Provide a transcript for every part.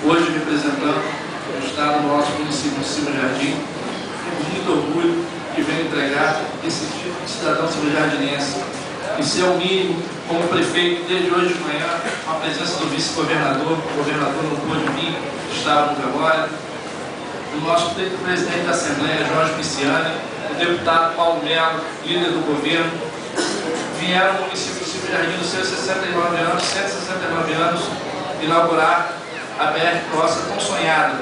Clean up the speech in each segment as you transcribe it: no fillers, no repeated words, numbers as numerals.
hoje representando o Estado no nosso município de Cimo Jardim. Temos muito orgulho que venho entregar esse título de cidadão cimo-jardinense. Isso é o mínimo, como prefeito, desde hoje de manhã, com a presença do vice-governador, o governador não pôde vir, estava no velório, o nosso presidente da Assembleia, Jorge Pisciani, o deputado Paulo Melo, líder do governo, vieram ao município de Cimo Jardim dos seus 169 anos, inaugurar a BR Crossa tão sonhada,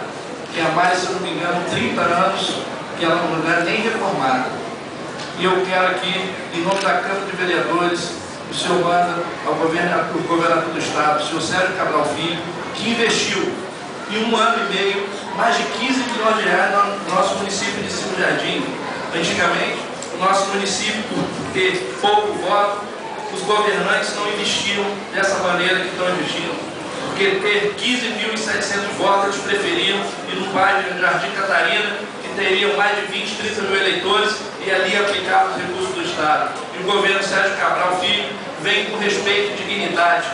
que há mais, se eu não me engano, 30 anos, que ela não é nem reformada. E eu quero aqui, em nome da Câmara de Vereadores, o senhor manda ao governador do Estado, o senhor Sérgio Cabral Filho, que investiu em 1 ano e meio mais de 15 milhões de reais no nosso município de Cimo Jardim. Antigamente, o nosso município, por ter pouco voto, os governantes não investiram dessa maneira que estão investindo. Porque ter 15.700 votos eles preferiam ir no bairro de Jardim Catarina, que teriam mais de 20, 30 mil eleitores, e ali aplicar os recursos do Estado. E o governo Sérgio Cabral Filho vem com respeito e dignidade,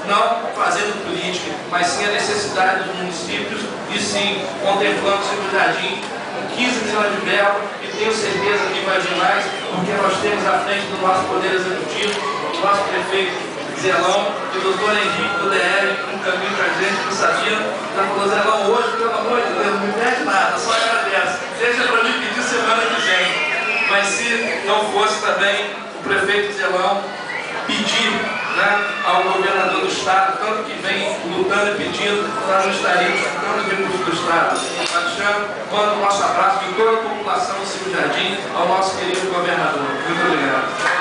não fazendo política, mas sim a necessidade dos municípios, e sim contemplando o Cimo Jardim com 15 milhões de verba, e tenho certeza que vai vir mais, porque nós temos à frente do nosso Poder Executivo, o nosso prefeito Zelão e o doutor Henrique do DR, um caminho para a gente, que sabia, já falou: Zelão, hoje, pelo amor de Deus, não me pede nada, só agradece. Deixa para mim pedir semana que vem. Mas se não fosse também o prefeito Zelão pedir, né, ao governador do Estado, tanto que vem lutando e pedindo, nós não estaríamos tanto recursos do Estado. Alexandre, manda o nosso abraço de toda a população do Cimo Jardim ao nosso querido governador. Muito obrigado.